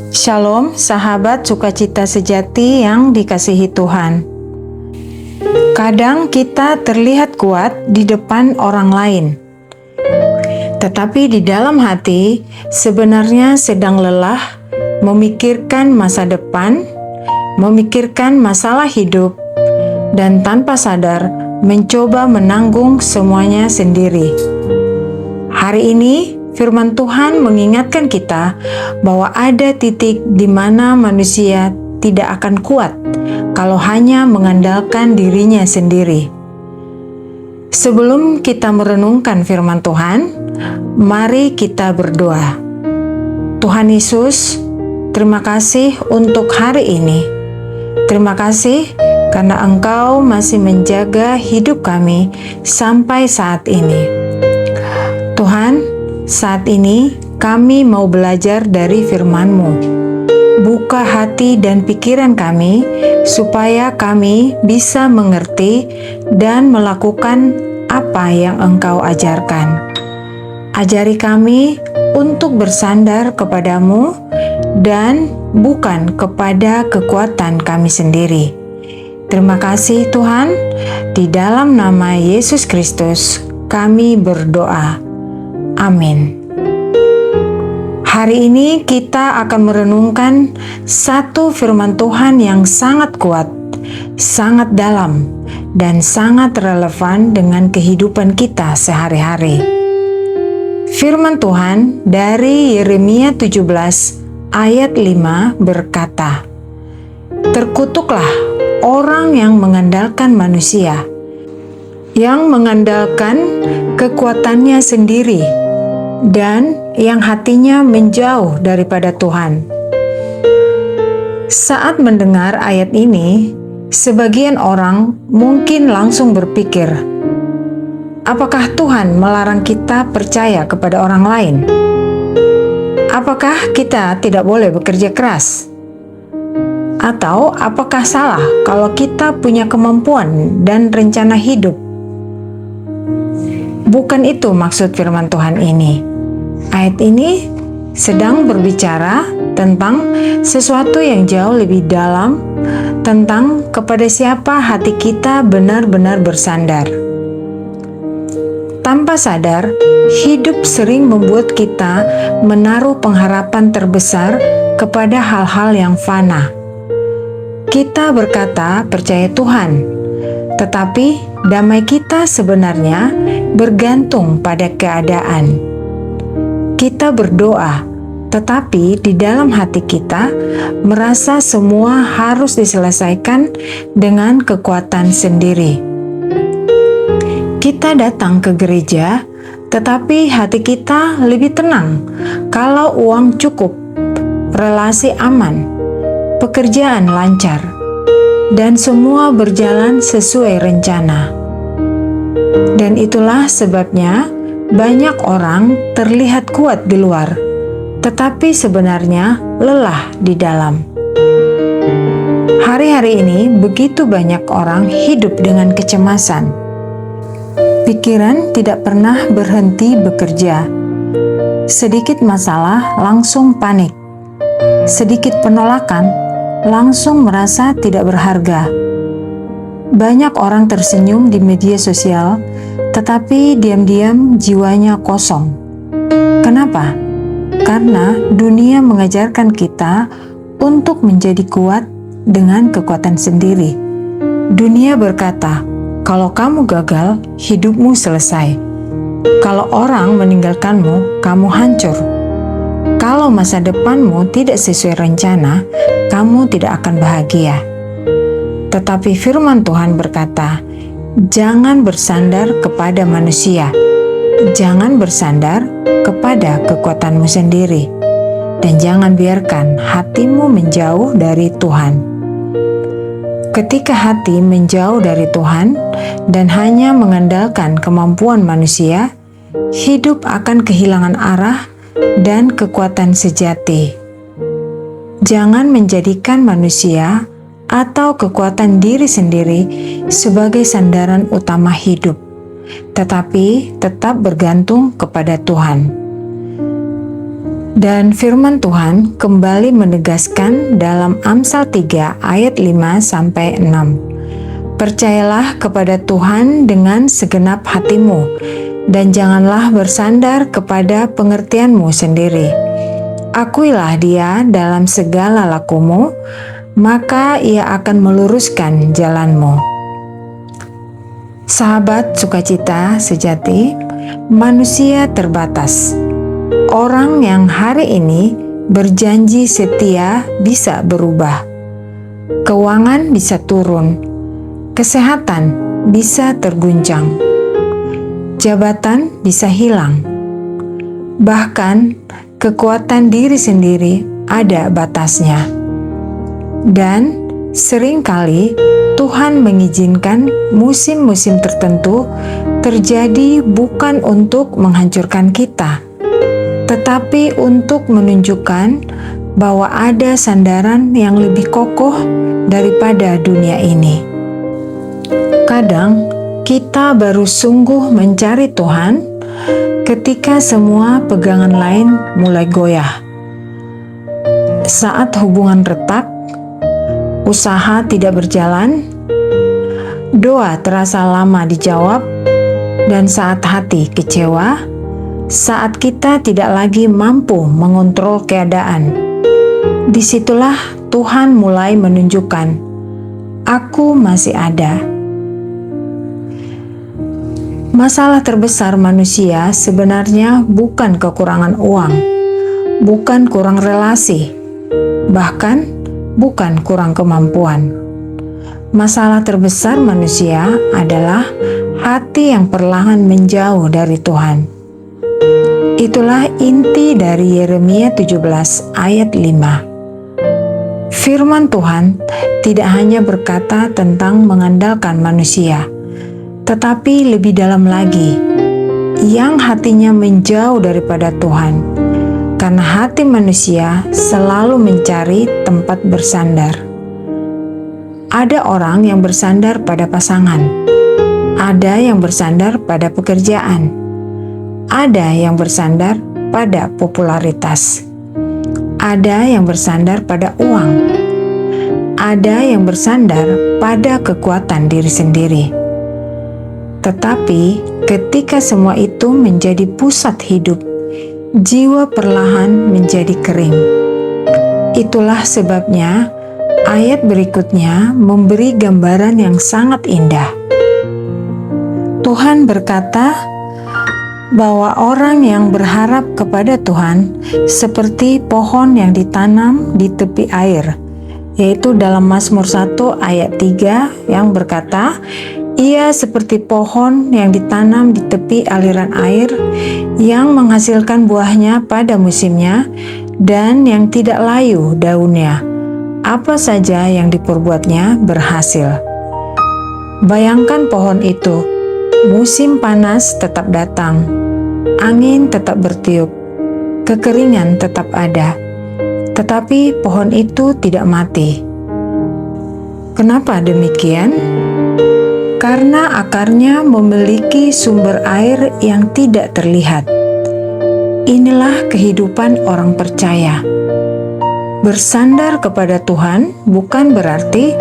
Shalom, sahabat sukacita sejati yang dikasihi Tuhan. Kadang kita terlihat kuat di depan orang lain, tetapi di dalam hati sebenarnya sedang lelah memikirkan masa depan, memikirkan masalah hidup, dan tanpa sadar mencoba menanggung semuanya sendiri. Hari ini firman Tuhan mengingatkan kita bahwa ada titik di mana manusia tidak akan kuat kalau hanya mengandalkan dirinya sendiri. Sebelum kita merenungkan firman Tuhan, mari kita berdoa. Tuhan Yesus, terima kasih untuk hari ini. Terima kasih karena Engkau masih menjaga hidup kami sampai saat ini. Tuhan, saat ini kami mau belajar dari firman-Mu. Buka hati dan pikiran kami supaya kami bisa mengerti dan melakukan apa yang Engkau ajarkan. Ajari kami untuk bersandar kepadamu dan bukan kepada kekuatan kami sendiri. Terima kasih Tuhan, di dalam nama Yesus Kristus kami berdoa. Amin. Hari ini kita akan merenungkan satu firman Tuhan yang sangat kuat, sangat dalam, dan sangat relevan dengan kehidupan kita sehari-hari. Firman Tuhan dari Yeremia 17 ayat 5 berkata, "Terkutuklah orang yang mengandalkan manusia, yang mengandalkan kekuatannya sendiri, dan yang hatinya menjauh daripada Tuhan." Saat mendengar ayat ini, sebagian orang mungkin langsung berpikir, apakah Tuhan melarang kita percaya kepada orang lain? Apakah kita tidak boleh bekerja keras? Atau apakah salah kalau kita punya kemampuan dan rencana hidup? Bukan itu maksud firman Tuhan ini. Ayat ini sedang berbicara tentang sesuatu yang jauh lebih dalam, tentang kepada siapa hati kita benar-benar bersandar. Tanpa sadar, hidup sering membuat kita menaruh pengharapan terbesar kepada hal-hal yang fana. Kita berkata percaya Tuhan, tetapi damai kita sebenarnya bergantung pada keadaan. Kita berdoa, tetapi di dalam hati kita merasa semua harus diselesaikan dengan kekuatan sendiri. Kita datang ke gereja, tetapi hati kita lebih tenang kalau uang cukup, relasi aman, pekerjaan lancar, dan semua berjalan sesuai rencana. Dan itulah sebabnya banyak orang terlihat kuat di luar, tetapi sebenarnya lelah di dalam. Hari-hari ini begitu banyak orang hidup dengan kecemasan. Pikiran tidak pernah berhenti bekerja. Sedikit masalah langsung panik. Sedikit penolakan langsung merasa tidak berharga. Banyak orang tersenyum di media sosial, tetapi diam-diam jiwanya kosong. Kenapa? Karena dunia mengajarkan kita untuk menjadi kuat dengan kekuatan sendiri. Dunia berkata, kalau kamu gagal, hidupmu selesai. Kalau orang meninggalkanmu, kamu hancur. Kalau masa depanmu tidak sesuai rencana, kamu tidak akan bahagia. Tetapi firman Tuhan berkata, jangan bersandar kepada manusia. Jangan bersandar kepada kekuatanmu sendiri. Dan jangan biarkan hatimu menjauh dari Tuhan. Ketika hati menjauh dari Tuhan dan hanya mengandalkan kemampuan manusia, hidup akan kehilangan arah dan kekuatan sejati. Jangan menjadikan manusia atau kekuatan diri sendiri sebagai sandaran utama hidup, tetapi tetap bergantung kepada Tuhan. Dan firman Tuhan kembali menegaskan dalam Amsal 3 ayat 5-6. Percayalah kepada Tuhan dengan segenap hatimu, dan janganlah bersandar kepada pengertianmu sendiri. Akuilah Dia dalam segala lakumu, maka Ia akan meluruskan jalanmu. Sahabat sukacita sejati, manusia terbatas. Orang yang hari ini berjanji setia bisa berubah. Keuangan bisa turun, kesehatan bisa terguncang, jabatan bisa hilang, bahkan kekuatan diri sendiri ada batasnya. Dan seringkali Tuhan mengizinkan musim-musim tertentu terjadi bukan untuk menghancurkan kita, tetapi untuk menunjukkan bahwa ada sandaran yang lebih kokoh daripada dunia ini. Kadang kita baru sungguh mencari Tuhan ketika semua pegangan lain mulai goyah. Saat hubungan retak, usaha tidak berjalan, doa terasa lama dijawab, dan saat hati kecewa, saat kita tidak lagi mampu mengontrol keadaan, disitulah Tuhan mulai menunjukkan, "Aku masih ada." Masalah terbesar manusia sebenarnya bukan kekurangan uang, bukan kurang relasi, bahkan bukan kurang kemampuan. Masalah terbesar manusia adalah hati yang perlahan menjauh dari Tuhan. Itulah inti dari Yeremia 17 ayat 5. Firman Tuhan tidak hanya berkata tentang mengandalkan manusia, tetapi lebih dalam lagi, yang hatinya menjauh daripada Tuhan, karena hati manusia selalu mencari tempat bersandar. Ada orang yang bersandar pada pasangan, ada yang bersandar pada pekerjaan, ada yang bersandar pada popularitas, ada yang bersandar pada uang, ada yang bersandar pada kekuatan diri sendiri. Tetapi ketika semua itu menjadi pusat hidup, jiwa perlahan menjadi kering. Itulah sebabnya ayat berikutnya memberi gambaran yang sangat indah. Tuhan berkata bahwa orang yang berharap kepada Tuhan seperti pohon yang ditanam di tepi air, yaitu dalam Mazmur 1 ayat 3 yang berkata, "Ia seperti pohon yang ditanam di tepi aliran air, yang menghasilkan buahnya pada musimnya, dan yang tidak layu daunnya. Apa saja yang diperbuatnya berhasil." Bayangkan pohon itu, musim panas tetap datang, angin tetap bertiup, kekeringan tetap ada, tetapi pohon itu tidak mati. Kenapa demikian? Karena akarnya memiliki sumber air yang tidak terlihat. Inilah kehidupan orang percaya. Bersandar kepada Tuhan bukan berarti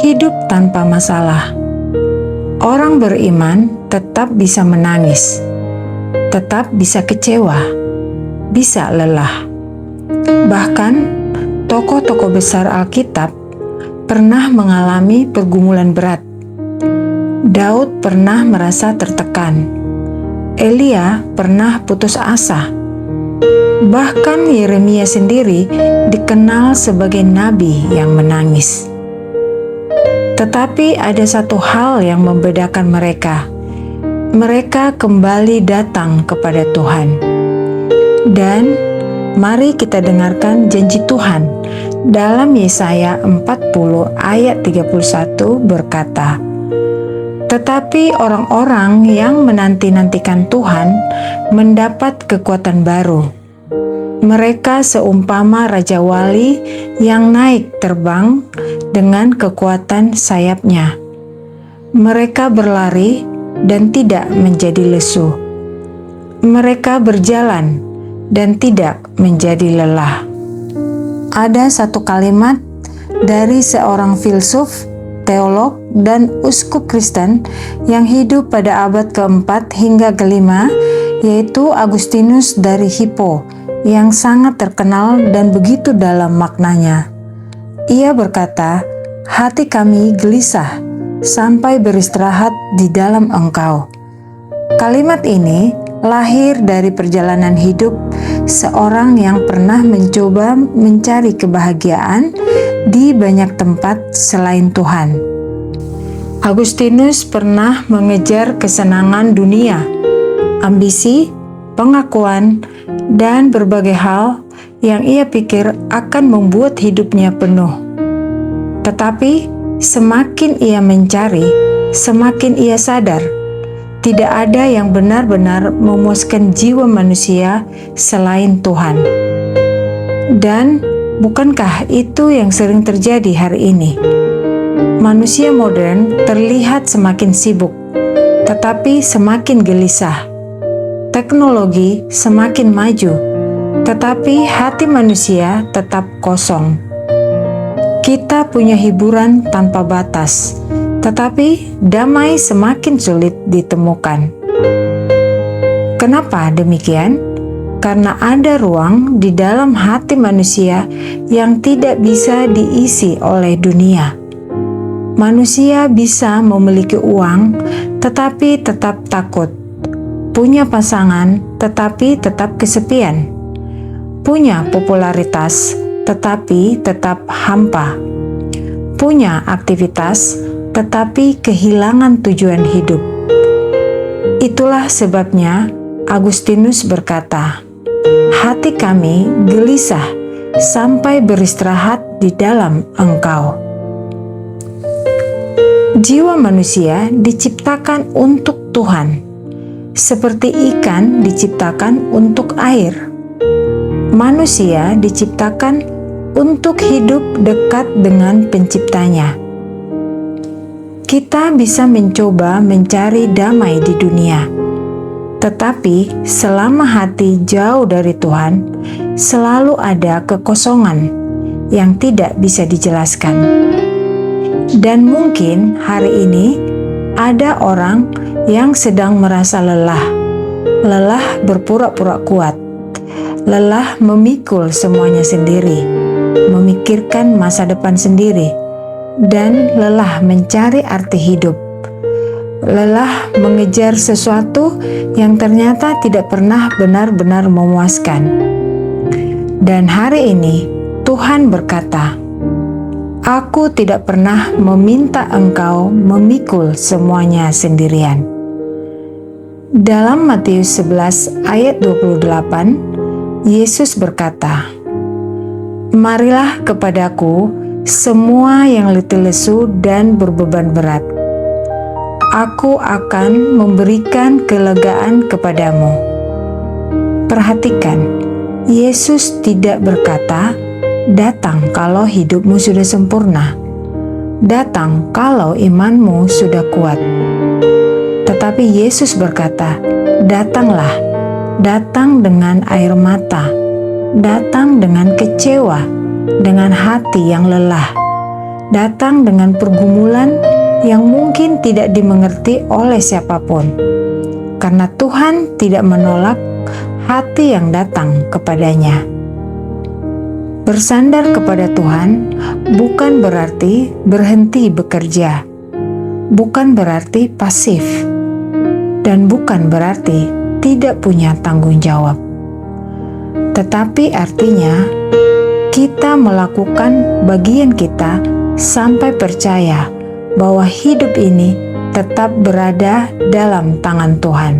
hidup tanpa masalah. Orang beriman tetap bisa menangis, tetap bisa kecewa, bisa lelah. Bahkan tokoh-tokoh besar Alkitab pernah mengalami pergumulan berat. Daud pernah merasa tertekan. Elia pernah putus asa. Bahkan Yeremia sendiri dikenal sebagai nabi yang menangis. Tetapi ada satu hal yang membedakan mereka. Mereka kembali datang kepada Tuhan. Dan mari kita dengarkan janji Tuhan dalam Yesaya 40 ayat 31 berkata, "Tetapi orang-orang yang menanti-nantikan Tuhan mendapat kekuatan baru. Mereka seumpama Raja Wali yang naik terbang dengan kekuatan sayapnya. Mereka berlari dan tidak menjadi lesu. Mereka berjalan dan tidak menjadi lelah. Ada satu kalimat dari seorang filsuf, teolog, dan uskup Kristen yang hidup pada abad keempat hingga kelima, yaitu Agustinus dari Hippo, yang sangat terkenal dan begitu dalam maknanya. Ia berkata, "Hati kami gelisah sampai beristirahat di dalam Engkau." Kalimat ini lahir dari perjalanan hidup seorang yang pernah mencoba mencari kebahagiaan di banyak tempat selain Tuhan. Agustinus pernah mengejar kesenangan dunia, ambisi, pengakuan, dan berbagai hal yang ia pikir akan membuat hidupnya penuh. Tetapi semakin ia mencari, semakin ia sadar tidak ada yang benar-benar memuaskan jiwa manusia selain Tuhan. Dan bukankah itu yang sering terjadi hari ini? Manusia modern terlihat semakin sibuk, tetapi semakin gelisah. Teknologi semakin maju, tetapi hati manusia tetap kosong. Kita punya hiburan tanpa batas, tetapi damai semakin sulit ditemukan. Kenapa demikian? Karena ada ruang di dalam hati manusia yang tidak bisa diisi oleh dunia. Manusia bisa memiliki uang, tetapi tetap takut. Punya pasangan, tetapi tetap kesepian. Punya popularitas, tetapi tetap hampa. Punya aktivitas, tetapi kehilangan tujuan hidup. Itulah sebabnya Agustinus berkata, "Hati kami gelisah sampai beristirahat di dalam Engkau." Jiwa manusia diciptakan untuk Tuhan, seperti ikan diciptakan untuk air. Manusia diciptakan untuk hidup dekat dengan Penciptanya. Kita bisa mencoba mencari damai di dunia, tetapi selama hati jauh dari Tuhan, selalu ada kekosongan yang tidak bisa dijelaskan. Dan mungkin hari ini ada orang yang sedang merasa lelah berpura-pura kuat, lelah memikul semuanya sendiri, memikirkan masa depan sendiri, dan lelah mencari arti hidup, lelah mengejar sesuatu yang ternyata tidak pernah benar-benar memuaskan. Dan hari ini Tuhan berkata, "Aku tidak pernah meminta engkau memikul semuanya sendirian." Dalam Matius 11 ayat 28, Yesus berkata, "Marilah kepadaku semua yang letih lesu dan berbeban berat. Aku akan memberikan kelegaan kepadamu." Perhatikan, Yesus tidak berkata, "Datang kalau hidupmu sudah sempurna. Datang kalau imanmu sudah kuat." Tetapi Yesus berkata, "Datanglah, datang dengan air mata, datang dengan kecewa, dengan hati yang lelah, datang dengan pergumulan yang mungkin tidak dimengerti oleh siapapun, karena Tuhan tidak menolak hati yang datang kepadanya." Bersandar kepada Tuhan bukan berarti berhenti bekerja, bukan berarti pasif, dan bukan berarti tidak punya tanggung jawab. Tetapi artinya kita melakukan bagian kita sampai percaya bahwa hidup ini tetap berada dalam tangan Tuhan.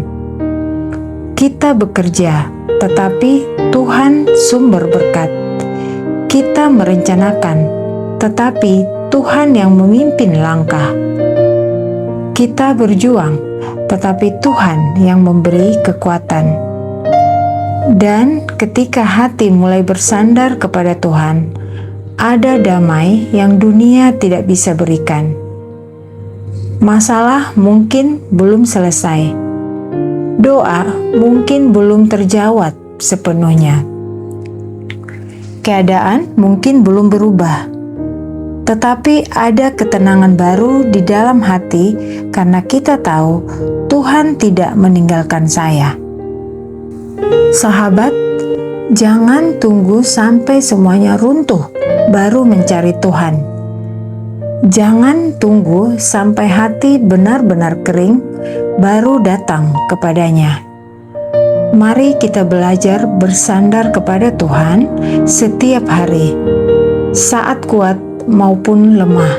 Kita bekerja, tetapi Tuhan sumber berkat. Kita merencanakan, tetapi Tuhan yang memimpin langkah. Kita berjuang, tetapi Tuhan yang memberi kekuatan. Dan ketika hati mulai bersandar kepada Tuhan, ada damai yang dunia tidak bisa berikan. Masalah mungkin belum selesai. Doa mungkin belum terjawab sepenuhnya. Keadaan mungkin belum berubah, tetapi ada ketenangan baru di dalam hati karena kita tahu Tuhan tidak meninggalkan saya. Sahabat, jangan tunggu sampai semuanya runtuh baru mencari Tuhan. Jangan tunggu sampai hati benar-benar kering baru datang kepadanya. Mari kita belajar bersandar kepada Tuhan setiap hari, saat kuat maupun lemah,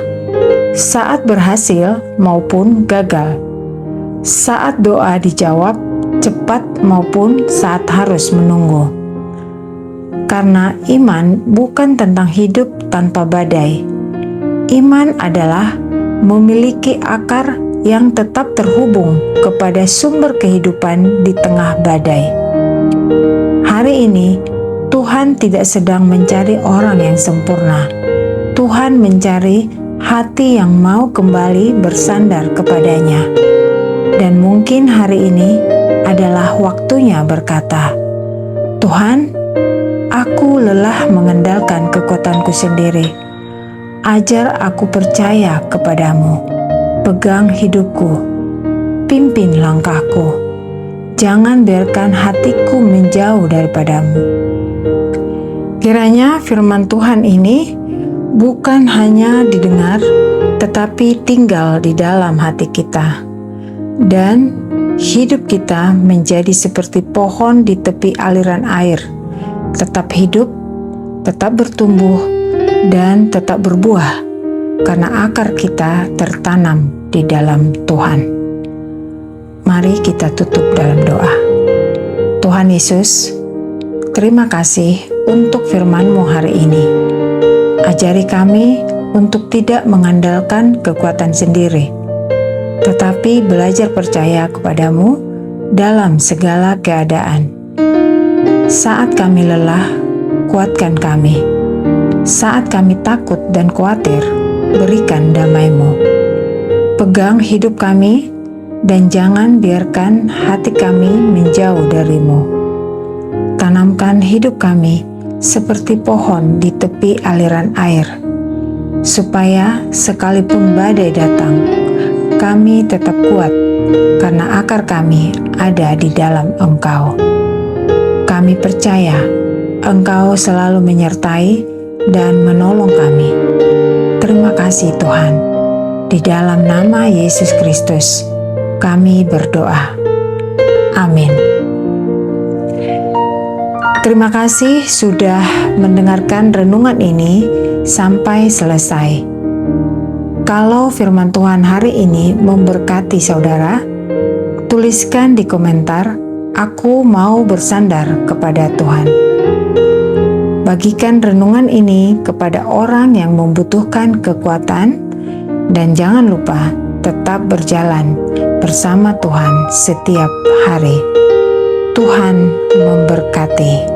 saat berhasil maupun gagal, saat doa dijawab cepat maupun saat harus menunggu. Karena iman bukan tentang hidup tanpa badai. Iman adalah memiliki akar yang tetap terhubung kepada sumber kehidupan di tengah badai. Hari ini, Tuhan tidak sedang mencari orang yang sempurna. Tuhan mencari hati yang mau kembali bersandar kepadanya. Dan mungkin hari ini adalah waktunya berkata, "Tuhan, aku lelah mengandalkan kekuatanku sendiri. Ajar aku percaya kepadamu. Pegang hidupku, pimpin langkahku. Jangan biarkan hatiku menjauh daripadamu." Kiranya firman Tuhan ini bukan hanya didengar, tetapi tinggal di dalam hati kita. Dan hidup kita menjadi seperti pohon di tepi aliran air, tetap hidup, tetap bertumbuh, dan tetap berbuah, karena akar kita tertanam di dalam Tuhan. Mari kita tutup dalam doa. Tuhan Yesus, terima kasih untuk firman-Mu hari ini. Ajari kami untuk tidak mengandalkan kekuatan sendiri, tetapi belajar percaya kepadamu dalam segala keadaan. Saat kami lelah, kuatkan kami. Saat kami takut dan khawatir, berikan damai-Mu. Pegang hidup kami dan jangan biarkan hati kami menjauh dari-Mu. Tanamkan hidup kami seperti pohon di tepi aliran air, supaya sekalipun badai datang, kami tetap kuat karena akar kami ada di dalam Engkau. Kami percaya Engkau selalu menyertai dan menolong kami. Terima kasih Tuhan. Di dalam nama Yesus Kristus, kami berdoa. Amin. Terima kasih sudah mendengarkan renungan ini sampai selesai. Kalau firman Tuhan hari ini memberkati saudara, tuliskan di komentar, "Aku mau bersandar kepada Tuhan." Bagikan renungan ini kepada orang yang membutuhkan kekuatan, dan jangan lupa tetap berjalan bersama Tuhan setiap hari. Tuhan memberkati.